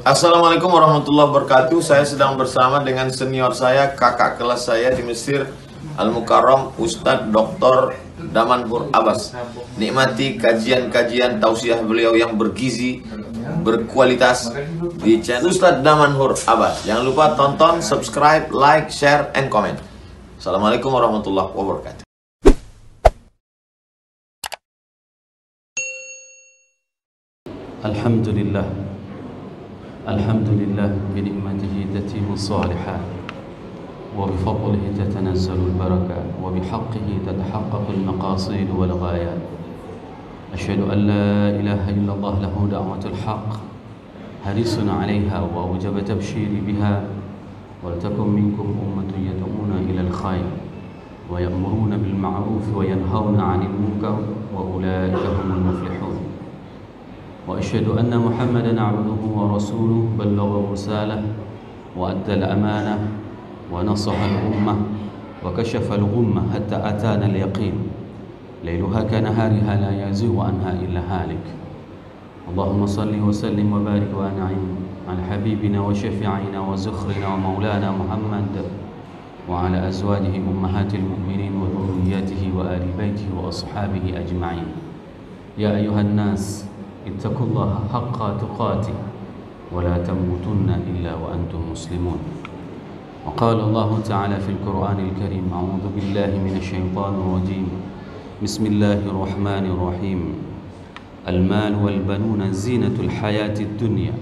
Assalamualaikum warahmatullahi wabarakatuh. Saya sedang bersama dengan senior saya, kakak kelas saya di Mesir, Al-Mukarram, Ustadz Dr. Damanhur Abbas. Nikmati kajian-kajian tausiah beliau yang bergizi, berkualitas di channel Ustadz Damanhur Abbas. Jangan lupa tonton, subscribe, like, share, and comment. Assalamualaikum warahmatullahi wabarakatuh. Alhamdulillah, Alhamdulillah binikmatihi tatimu salihat wa bifadlihi tatanazzalu al-barakat wa bihaqqihi tatahaqqaqu al-maqasid wal ghayat. Asyhadu an la ilaha illallah lahu da'watul haqq harisun 'alayha wa awjaba tabshiri biha wa takum minkum ummatun yad'una ila al-khair wa ya'muruna bil ma'ruf wa yanhauna 'anil munkar wa ulaika humul muflihun. وأشهد أن محمدًا عبده ورسوله بلغ الرسالة وأدى الأمانة ونصح الأمة وكشف الغمة حتى أتانا اليقين ليلها كنهارها لا يزيغ عنها إلا هالك. اللهم صل وسلم وبارك وأنعم على حبيبنا وشفيعنا وزخرنا ومولانا محمد وعلى أزواجه أمهات المؤمنين وذرياته وآل بيته وأصحابه أجمعين. يا أيها الناس اتقوا الله حق تقاته ولا تموتن إلا وأنتم مسلمون. وقال الله تعالى في القرآن الكريم: أعوذ بالله من الشيطان الرجيم بسم الله الرحمن الرحيم المال والبنون زينة الحياة الدنيا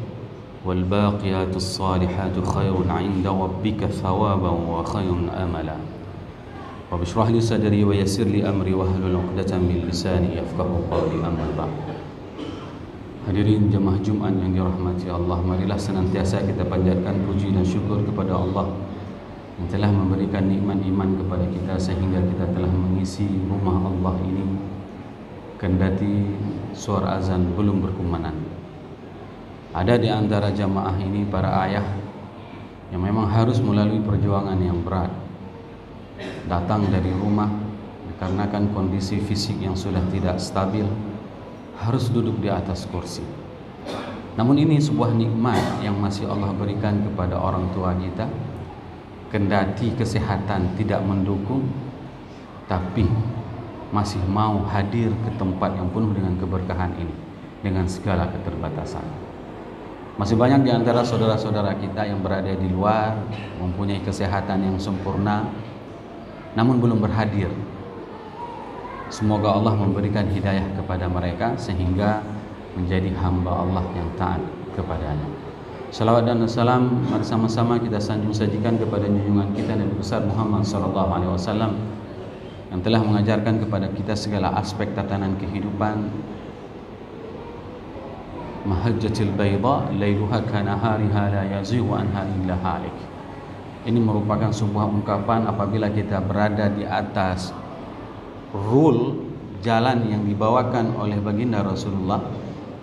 والباقيات الصالحات خير عند ربك ثوابا وخير أملا. رب اشرح لي صدري ويسر لي أمري واحلل عقدة من لساني يفقهوا قولي. أما بعد. Hadirin jemaah Jumat yang dirahmati Allah, marilah senantiasa kita panjatkan puji dan syukur kepada Allah yang telah memberikan nikmat iman kepada kita sehingga kita telah mengisi rumah Allah ini kendati suara azan belum berkumandang. Ada di antara jamaah ini para ayah yang memang harus melalui perjuangan yang berat, datang dari rumah dikarenakan kondisi fisik yang sudah tidak stabil, harus duduk di atas kursi. Namun ini sebuah nikmat yang masih Allah berikan kepada orang tua kita. Kendati kesehatan tidak mendukung, tapi masih mau hadir ke tempat yang penuh dengan keberkahan ini dengan segala keterbatasan. Masih banyak di antara saudara-saudara kita yang berada di luar, mempunyai kesehatan yang sempurna, namun belum berhadir. Semoga Allah memberikan hidayah kepada mereka sehingga menjadi hamba Allah yang taat kepadanya. Salawat dan salam mari sama-sama kita sanjung sajikan kepada junjungan kita Nabi besar Muhammad SAW yang telah mengajarkan kepada kita segala aspek tatanan kehidupan. Mahajjatil bayda lailuha kanahariha la yazighu anha illa halik. Ini merupakan sebuah ungkapan apabila kita berada di atas rule jalan yang dibawakan oleh baginda Rasulullah,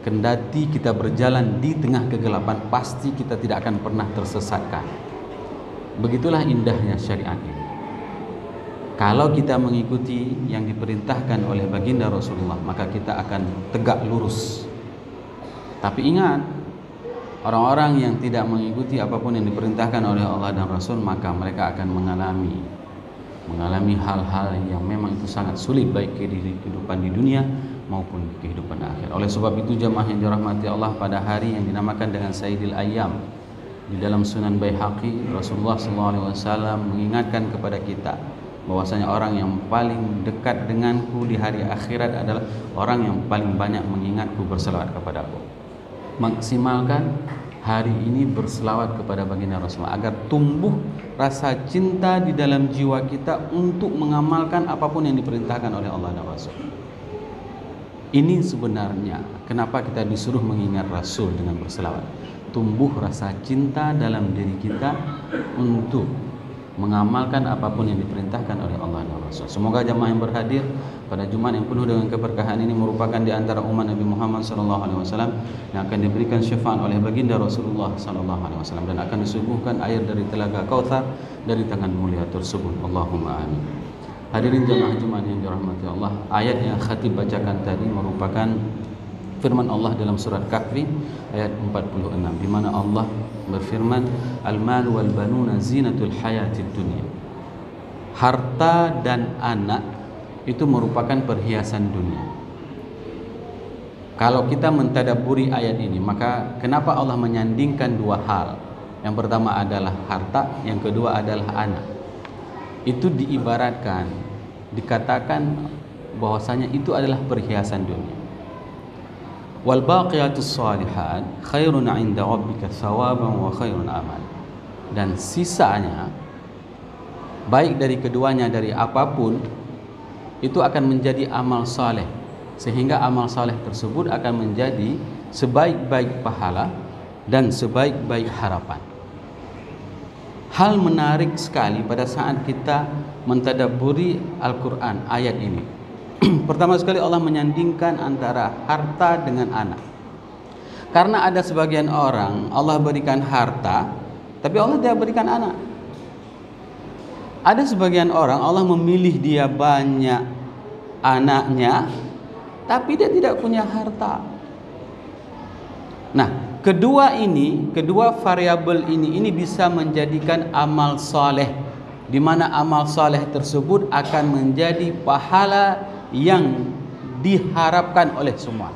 kendati kita berjalan di tengah kegelapan, pasti kita tidak akan pernah tersesatkan. Begitulah indahnya syariat ini. Kalau kita mengikuti yang diperintahkan oleh baginda Rasulullah, maka kita akan tegak lurus. Tapi ingat, orang-orang yang tidak mengikuti apapun yang diperintahkan oleh Allah dan Rasul, maka mereka akan mengalami hal-hal yang memang itu sangat sulit, baik kehidupan di dunia maupun kehidupan akhir. Oleh sebab itu jamaah yang dirahmati Allah, pada hari yang dinamakan dengan Sayyidil Ayyam di dalam Sunan Baihaqi, Rasulullah SAW mengingatkan kepada kita bahwasanya orang yang paling dekat denganku di hari akhirat adalah orang yang paling banyak mengingatku, berselawat kepadaku. Maksimalkan hari ini berselawat kepada baginda Rasulullah agar tumbuh rasa cinta di dalam jiwa kita untuk mengamalkan apapun yang diperintahkan oleh Allah dan Rasul. Ini sebenarnya kenapa kita disuruh mengingat Rasul dengan berselawat. Tumbuh rasa cinta dalam diri kita untuk mengamalkan apapun yang diperintahkan oleh Allah dan Rasul. Semoga jamaah yang berhadir pada Jumat yang penuh dengan keberkahan ini merupakan di antara umat Nabi Muhammad SAW yang akan diberikan syafaat oleh baginda Rasulullah SAW dan akan disuguhkan air dari telaga Kautsar dari tangan mulia tersebut. Allahumma amin. Hadirin jamaah Jumat yang dirahmati Allah, ayat yang khatib bacakan tadi merupakan firman Allah dalam surat Kahfi ayat 46, di mana Allah berfirman, al-mal wal banuna zinatul hayatid dunya. Harta dan anak itu merupakan perhiasan dunia. Kalau kita mentadabburi ayat ini, maka kenapa Allah menyandingkan dua hal? Yang pertama adalah harta, yang kedua adalah anak. Itu diibaratkan, dikatakan bahwasanya itu adalah perhiasan dunia. Wal baqiyatus shalihat khairun 'inda rabbika thawaban wa khairun amal. Dan sisanya, baik dari keduanya, dari apapun, itu akan menjadi amal saleh, sehingga amal saleh tersebut akan menjadi sebaik-baik pahala dan sebaik-baik harapan. Hal menarik sekali pada saat kita mentadabburi Al-Quran ayat ini. Pertama sekali Allah menyandingkan antara harta dengan anak. Karena ada sebagian orang Allah berikan harta, tapi Allah tidak berikan anak. Ada sebagian orang Allah memilih dia banyak anaknya, tapi dia tidak punya harta. Nah, kedua variabel ini bisa menjadikan amal saleh, di mana amal saleh tersebut akan menjadi pahala yang diharapkan oleh semua.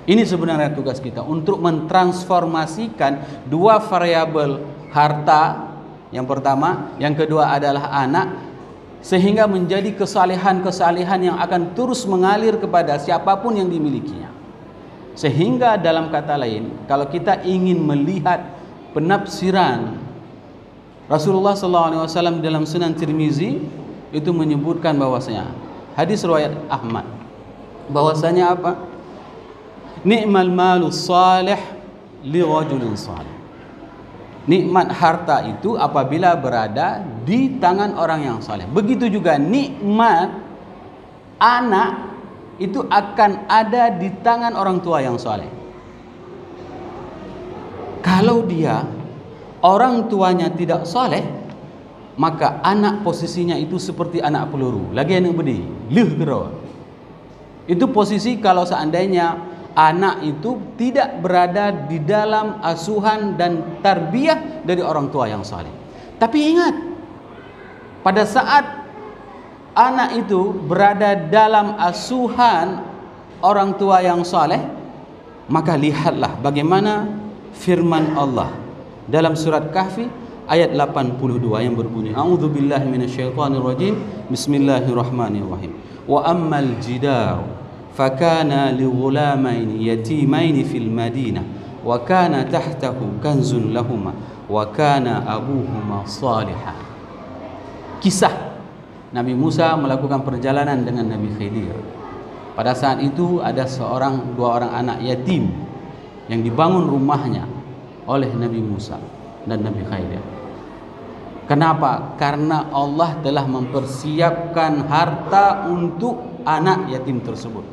Ini sebenarnya tugas kita untuk mentransformasikan dua variabel harta yang pertama, yang kedua adalah anak, sehingga menjadi kesalehan-kesalehan yang akan terus mengalir kepada siapapun yang dimilikinya. Sehingga dalam kata lain, kalau kita ingin melihat penafsiran Rasulullah SAW dalam Sunan Tirmizi, itu menyebutkan bahwasanya hadis riwayat Ahmad, bahwasanya apa? Ni'mal malus salih li rajulin salih. Nikmat harta itu apabila berada di tangan orang yang saleh. Begitu juga nikmat anak itu akan ada di tangan orang tua yang saleh. Kalau dia orang tuanya tidak saleh, maka anak posisinya itu seperti anak peluru, lagi anak bedi, itu posisi kalau seandainya anak itu tidak berada di dalam asuhan dan tarbiyah dari orang tua yang saleh. Tapi ingat, pada saat anak itu berada dalam asuhan orang tua yang saleh, maka lihatlah bagaimana firman Allah dalam surat Kahfi ayat 82 yang berbunyi, a'udzubillahi minasyaitonirrajim, bismillahirrahmanirrahim. Wa ammal jidar fakana lighulamaini yatimaini fil madinah wa kana tahtahu kanzun lahuma wa kana abuhuma salihan. Kisah Nabi Musa melakukan perjalanan dengan Nabi Khidir. Pada saat itu ada dua orang anak yatim yang dibangun rumahnya oleh Nabi Musa dan Nabi Khidir. Kenapa? Karena Allah telah mempersiapkan harta untuk anak yatim tersebut.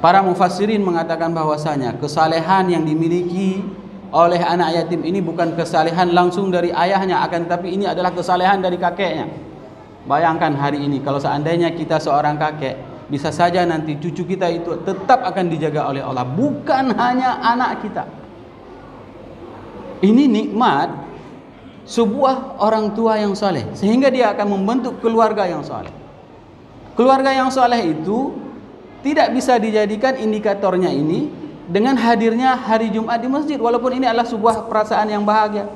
Para mufassirin mengatakan bahwasanya kesalehan yang dimiliki oleh anak yatim ini bukan kesalehan langsung dari ayahnya, akan tetapi ini adalah kesalehan dari kakeknya. Bayangkan hari ini kalau seandainya kita seorang kakek, bisa saja nanti cucu kita itu tetap akan dijaga oleh Allah, bukan hanya anak kita. Ini nikmat sebuah orang tua yang saleh, sehingga dia akan membentuk keluarga yang saleh. Keluarga yang saleh itu tidak bisa dijadikan indikatornya ini dengan hadirnya hari Jumat di masjid, walaupun ini adalah sebuah perasaan yang bahagia.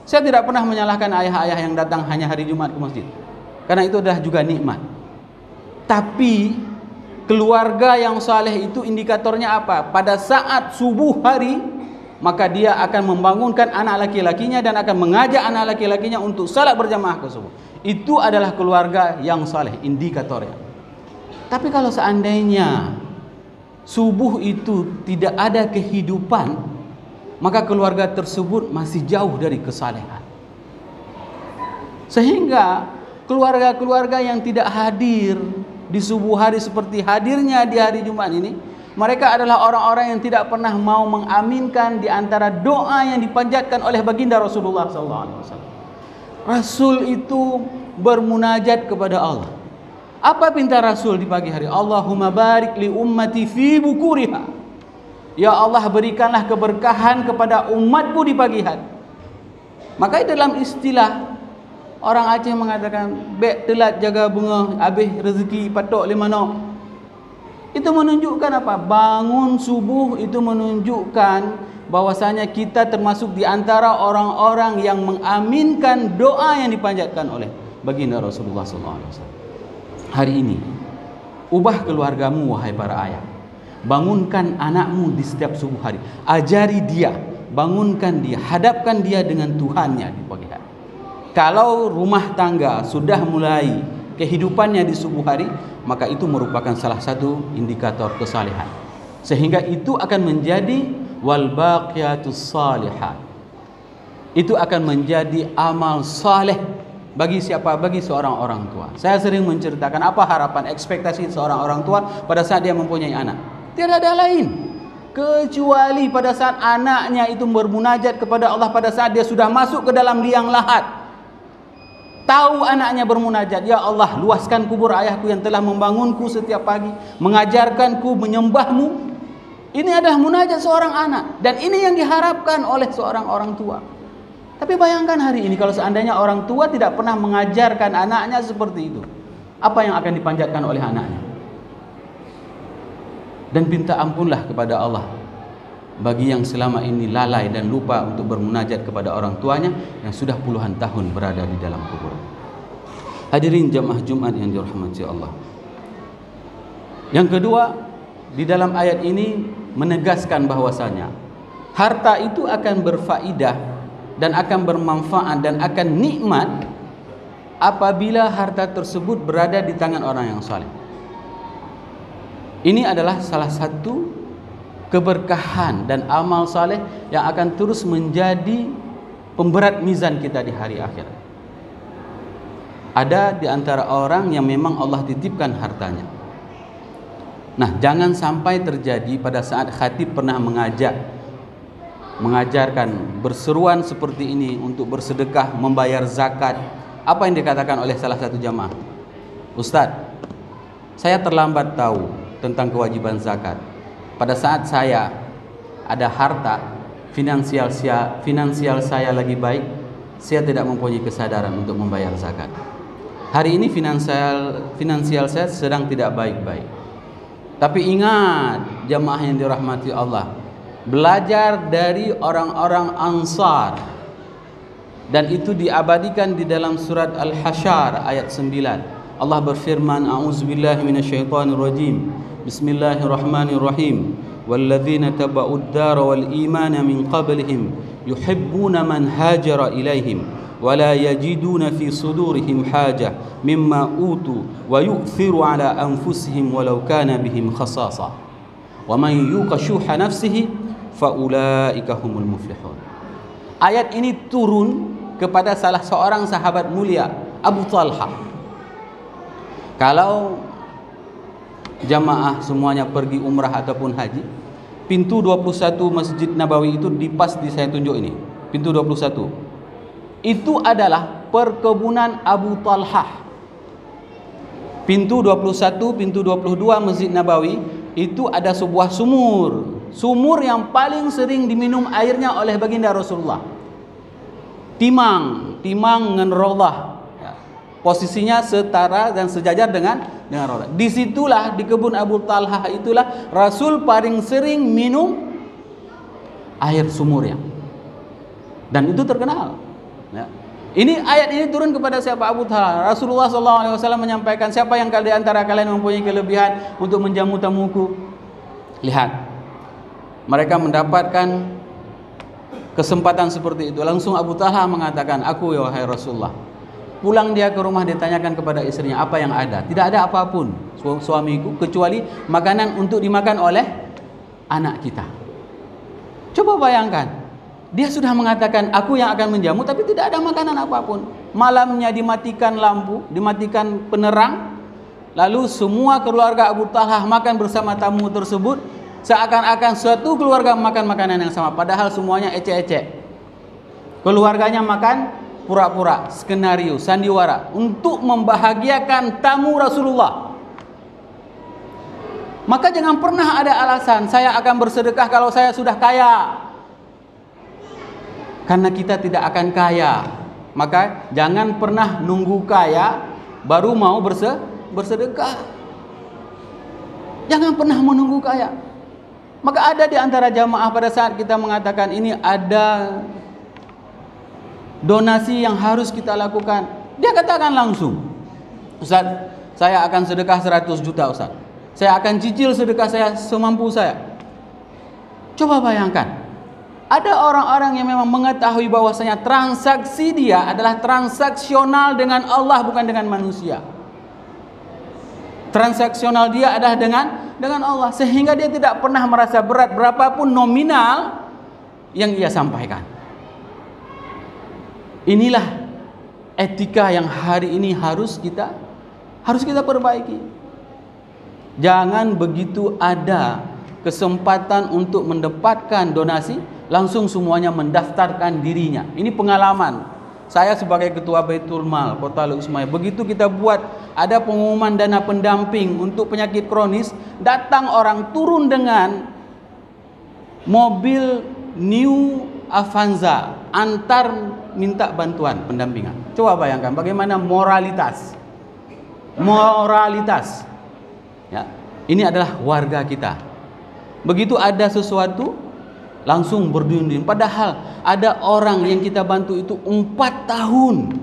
Saya tidak pernah menyalahkan ayah-ayah yang datang hanya hari Jumat ke masjid, karena itu adalah juga nikmat. Tapi keluarga yang saleh itu indikatornya apa? Pada saat subuh hari, maka dia akan membangunkan anak laki-lakinya dan akan mengajak anak laki-lakinya untuk salat berjamaah ke subuh. Itu adalah keluarga yang saleh, indikatornya. Tapi kalau seandainya subuh itu tidak ada kehidupan, maka keluarga tersebut masih jauh dari kesalehan. Sehingga keluarga-keluarga yang tidak hadir di subuh hari seperti hadirnya di hari Jumat ini, mereka adalah orang-orang yang tidak pernah mau mengaminkan di antara doa yang dipanjatkan oleh baginda Rasulullah SAW. Rasul itu bermunajat kepada Allah. Apa pinta Rasul di pagi hari? Allahumma barik li ummati fi bukuriha. Ya Allah, berikanlah keberkahan kepada umatku di pagi hari. Maka dalam istilah orang Aceh mengatakan, bek telat jaga bunga, habis rezeki patok lima no. Itu menunjukkan apa? Bangun subuh itu menunjukkan bahwasanya kita termasuk di antara orang-orang yang mengaminkan doa yang dipanjatkan oleh baginda Rasulullah SAW. Hari ini, ubah keluargamu wahai para ayah. Bangunkan anakmu di setiap subuh hari. Ajari dia, bangunkan dia, hadapkan dia dengan Tuhannya di pagi hari. Kalau rumah tangga sudah mulai kehidupannya di subuh hari, maka itu merupakan salah satu indikator kesalehan. Sehingga itu akan menjadi wal baqiyatus shalihat. Itu akan menjadi amal saleh bagi siapa? Bagi seorang orang tua. Saya sering menceritakan apa harapan, ekspektasi seorang orang tua pada saat dia mempunyai anak. Tiada ada lain kecuali pada saat anaknya itu bermunajat kepada Allah, pada saat dia sudah masuk ke dalam liang lahat. Tahu anaknya bermunajat, ya Allah, luaskan kubur ayahku yang telah membangunku setiap pagi, mengajarkanku menyembahmu. Ini adalah munajat seorang anak, dan ini yang diharapkan oleh seorang orang tua. Tapi bayangkan hari ini kalau seandainya orang tua tidak pernah mengajarkan anaknya seperti itu, apa yang akan dipanjatkan oleh anaknya? Dan minta ampunlah kepada Allah bagi yang selama ini lalai dan lupa untuk bermunajat kepada orang tuanya yang sudah puluhan tahun berada di dalam kubur. Hadirin jamaah Jumat yang dirahmati Allah. Yang kedua, di dalam ayat ini menegaskan bahwasanya harta itu akan berfaedah dan akan bermanfaat dan akan nikmat apabila harta tersebut berada di tangan orang yang saleh. Ini adalah salah satu keberkahan dan amal saleh yang akan terus menjadi pemberat mizan kita di hari akhir. Ada di antara orang yang memang Allah titipkan hartanya. Nah, jangan sampai terjadi pada saat khatib pernah mengajarkan berseruan seperti ini untuk bersedekah, membayar zakat. Apa yang dikatakan oleh salah satu jamaah? Ustadz, saya terlambat tahu tentang kewajiban zakat. Pada saat saya ada harta, finansial saya lagi baik, saya tidak mempunyai kesadaran untuk membayar zakat. Hari ini finansial saya sedang tidak baik-baik. Tapi ingat jamaah yang dirahmati Allah, belajar dari orang-orang Ansar, dan itu diabadikan di dalam surat Al-Hasyr ayat 9. Allah berfirman, a'udzubillahi minasyaitonirrajim, bismillahirrahmanirrahim, walladzina taba'ud dara wal imana min qablihim yuhibbuna man hajara ilaihim wala yajiduna fi sudurihim haja mimma utu wa yu'thiru ala anfusihim walau kana bihim khasasa wa man yuqa syuha nafsihi faulaika humul muflihun. Ayat ini turun kepada salah seorang sahabat mulia, Abu Talha. Kalau jamaah semuanya pergi umrah ataupun haji, pintu 21 Masjid Nabawi itu pas di saya tunjuk ini, pintu 21 itu adalah perkebunan Abu Talha. Pintu 21, pintu 22 Masjid Nabawi itu ada sebuah sumur yang paling sering diminum airnya oleh baginda Rasulullah. Timang dengan Raudhah, posisinya setara dan sejajar dengan Raudhah. Disitulah di kebun Abu Talha itulah Rasul paling sering minum air sumurnya, dan itu terkenal. Ya. Ini ayat ini turun kepada siapa? Abu Talha. Rasulullah SAW menyampaikan, siapa yang di antara kalian mempunyai kelebihan untuk menjamu tamuku? Lihat, mereka mendapatkan kesempatan seperti itu. Langsung Abu Talha mengatakan, aku ya wahai Rasulullah. Pulang dia ke rumah, ditanyakan kepada istrinya apa yang ada. Tidak ada apapun suamiku kecuali makanan untuk dimakan oleh anak kita. Coba bayangkan, dia sudah mengatakan aku yang akan menjamu, tapi tidak ada makanan apapun. Malamnya dimatikan lampu, dimatikan penerang, lalu semua keluarga Abu Talha makan bersama tamu tersebut, seakan-akan suatu keluarga makan makanan yang sama, padahal semuanya ecek-ecek. Keluarganya makan pura-pura, skenario, sandiwara untuk membahagiakan tamu Rasulullah. Maka jangan pernah ada alasan saya akan bersedekah kalau saya sudah kaya. Karena kita tidak akan kaya. Maka jangan pernah nunggu kaya baru mau bersedekah. Jangan pernah menunggu kaya. Maka ada di antara jamaah pada saat kita mengatakan ini ada donasi yang harus kita lakukan, dia katakan langsung, Ustaz, saya akan sedekah 100 juta Ustaz. Saya akan cicil sedekah saya semampu saya. Coba bayangkan, ada orang-orang yang memang mengetahui bahwasanya transaksi dia adalah transaksional dengan Allah, bukan dengan manusia. Transaksional dia adalah dengan Allah, sehingga dia tidak pernah merasa berat berapapun nominal yang ia sampaikan. Inilah etika yang hari ini harus kita perbaiki. Jangan begitu ada kesempatan untuk mendapatkan donasi, langsung semuanya mendaftarkan dirinya. Ini pengalaman saya sebagai ketua Baitul Mal Kota Ismail. Begitu kita buat ada pengumuman dana pendamping untuk penyakit kronis, datang orang turun dengan mobil New Avanza antar minta bantuan pendampingan. Coba bayangkan bagaimana moralitas. Ya, ini adalah warga kita. Begitu ada sesuatu langsung berduyun-duyun. Padahal ada orang yang kita bantu itu 4 tahun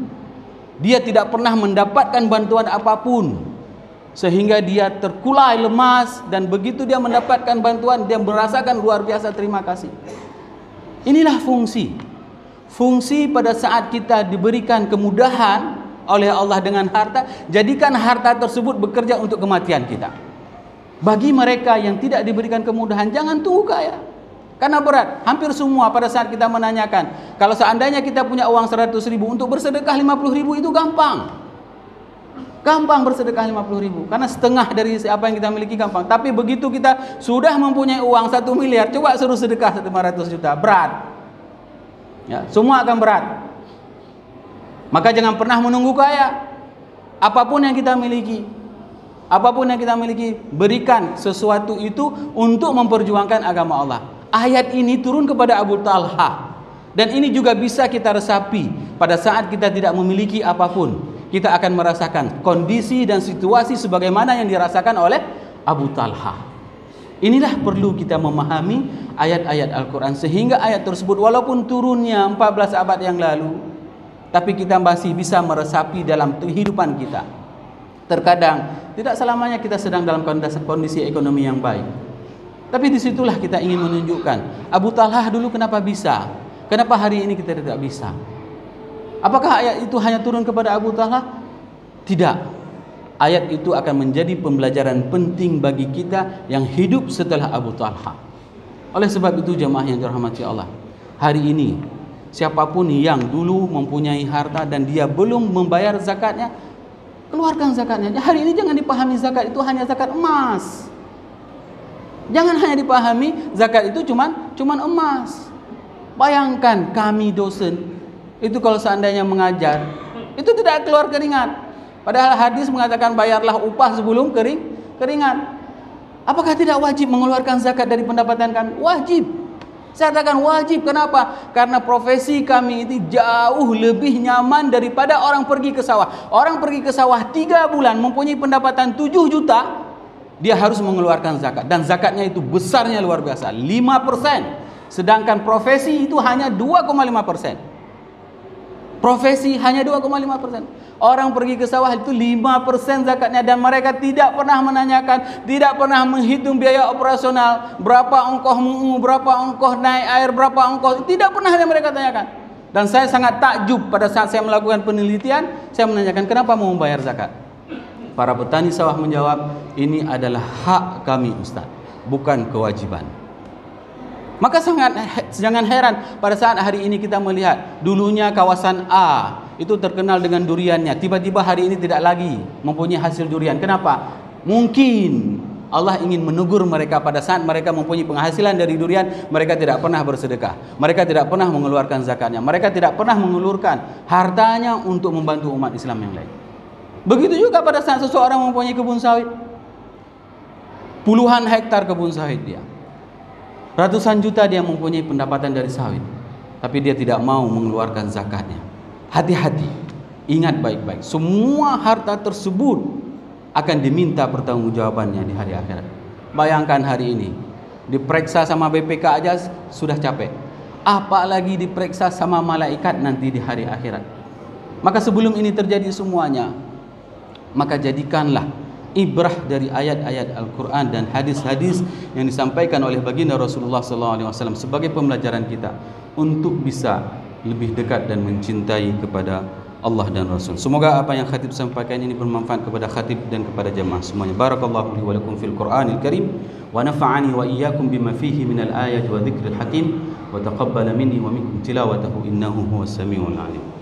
dia tidak pernah mendapatkan bantuan apapun, sehingga dia terkulai lemas, dan begitu dia mendapatkan bantuan dia merasakan luar biasa terima kasih. Inilah fungsi pada saat kita diberikan kemudahan oleh Allah dengan harta, jadikan harta tersebut bekerja untuk kematian kita. Bagi mereka yang tidak diberikan kemudahan, jangan tunggu kaya, karena berat. Hampir semua pada saat kita menanyakan, kalau seandainya kita punya uang 100 ribu untuk bersedekah 50 ribu itu gampang bersedekah 50 ribu, karena setengah dari apa yang kita miliki gampang. Tapi begitu kita sudah mempunyai uang 1 miliar, coba suruh sedekah 500 juta, berat ya, semua akan berat. Maka jangan pernah menunggu kaya. Apapun yang kita miliki, berikan sesuatu itu untuk memperjuangkan agama Allah. Ayat ini turun kepada Abu Talha, dan ini juga bisa kita resapi pada saat kita tidak memiliki apapun. Kita akan merasakan kondisi dan situasi sebagaimana yang dirasakan oleh Abu Talha. Inilah perlu kita memahami ayat-ayat Al-Quran, sehingga ayat tersebut walaupun turunnya 14 abad yang lalu, tapi kita masih bisa meresapi dalam kehidupan kita. Terkadang tidak selamanya kita sedang dalam kondisi ekonomi yang baik, tapi disitulah kita ingin menunjukkan Abu Talha dulu kenapa bisa, kenapa hari ini kita tidak bisa. Apakah ayat itu hanya turun kepada Abu Talha? Tidak. Ayat itu akan menjadi pembelajaran penting bagi kita yang hidup setelah Abu Talha. Oleh sebab itu jemaah yang dirahmati Allah, hari ini siapapun yang dulu mempunyai harta dan dia belum membayar zakatnya, keluarkan zakatnya. Hari ini jangan dipahami zakat itu hanya zakat emas. Jangan hanya dipahami zakat itu cuman emas. Bayangkan kami dosen itu kalau seandainya mengajar itu tidak keluar keringat, padahal hadis mengatakan bayarlah upah sebelum keringat. Apakah tidak wajib mengeluarkan zakat dari pendapatan kami? Wajib. Saya katakan wajib. Kenapa? Karena profesi kami itu jauh lebih nyaman daripada orang pergi ke sawah. Orang pergi ke sawah 3 bulan mempunyai pendapatan 7 juta, dia harus mengeluarkan zakat, dan zakatnya itu besarnya luar biasa, 5%. Sedangkan profesi itu hanya 2,5%. Profesi hanya 2,5%. Orang pergi ke sawah itu 5% zakatnya, dan mereka tidak pernah menanyakan, tidak pernah menghitung biaya operasional, berapa ongkos mu'u, berapa ongkos naik air, berapa ongkos, tidak pernah ada mereka tanyakan. Dan saya sangat takjub pada saat saya melakukan penelitian, saya menanyakan kenapa mau membayar zakat. Para petani sawah menjawab, ini adalah hak kami Ustaz, bukan kewajiban. Maka jangan heran pada saat hari ini kita melihat dulunya kawasan A itu terkenal dengan duriannya, tiba-tiba hari ini tidak lagi mempunyai hasil durian. Kenapa? Mungkin Allah ingin menegur mereka pada saat mereka mempunyai penghasilan dari durian, mereka tidak pernah bersedekah, mereka tidak pernah mengeluarkan zakatnya, mereka tidak pernah mengeluarkan hartanya untuk membantu umat Islam yang lain. Begitu juga pada saat seseorang mempunyai kebun sawit, puluhan hektar kebun sawit dia, ratusan juta dia mempunyai pendapatan dari sawit, tapi dia tidak mau mengeluarkan zakatnya. Hati-hati, ingat baik-baik, semua harta tersebut akan diminta pertanggungjawabannya di hari akhirat. Bayangkan hari ini diperiksa sama BPK aja sudah capek, apalagi diperiksa sama malaikat nanti di hari akhirat. Maka sebelum ini terjadi semuanya, maka jadikanlah ibrah dari ayat-ayat Al-Quran dan hadis-hadis yang disampaikan oleh baginda Rasulullah SAW sebagai pembelajaran kita untuk bisa lebih dekat dan mencintai kepada Allah dan Rasul. Semoga apa yang khatib sampaikan ini bermanfaat kepada khatib dan kepada jemaah semuanya. Barakallahu li wa lakum fil Qur'anil Karim wa nafa'ani wa iyyakum bima fihi minal ayati wa dzikril hakim wa taqabbala minni wa minkum tilawatahu innahu huwas samiul alim.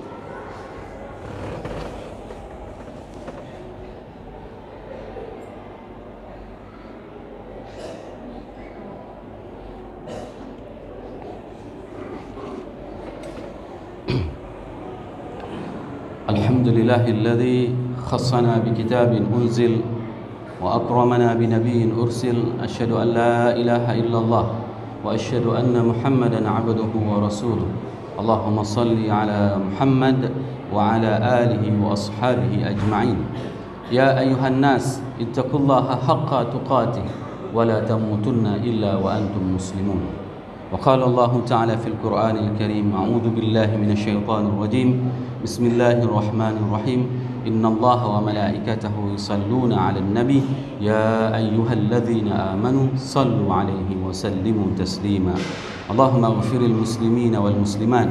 الحمد لله الذي خصنا بكتاب أنزل وأكرمنا بنبي أرسل أشهد أن لا إله إلا الله وأشهد أن محمدا عبده ورسوله اللهم صل على محمد وعلى آله وأصحابه أجمعين يا أيها الناس اتقوا الله حق تقاته ولا تموتن إلا وأنتم مسلمون وقال الله تعالى في القرآن الكريم أعوذ بالله من الشيطان الرجيم بسم الله الرحمن الرحيم إن الله وملائكته يصلون على النبي يا أيها الذين آمنوا صلوا عليه وسلموا تسليما اللهم اغفر المسلمين والمسلمات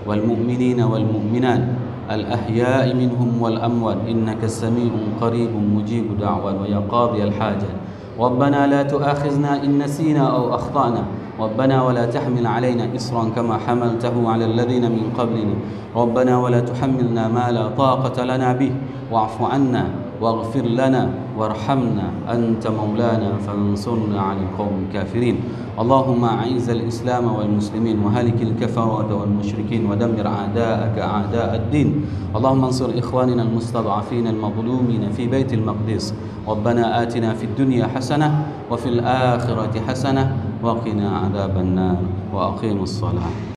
والمؤمنين والمؤمنات الأحياء منهم والأموات إنك سميع قريب مجيب دعوة ويا قاضي الحاجة ربنا لا تؤاخذنا إن نسينا أو أخطأنا ربنا ولا تحمل علينا إصرا كما حملته على الذين من قبلنا ربنا ولا تحملنا ما لا طاقة لنا به واعف عنا واغفر لنا وارحمنا أنت مولانا فانصرنا على القوم الكافرين اللهم أعز الإسلام والمسلمين وهلك الكفرة والمشركين ودمر أعداءك أعداء الدين اللهم انصر إخواننا المستضعفين المظلومين في بيت المقدس ربنا آتنا في الدنيا حسنة وفي الآخرة حسنة وقنا عذاب النار وأقيموا الصلاة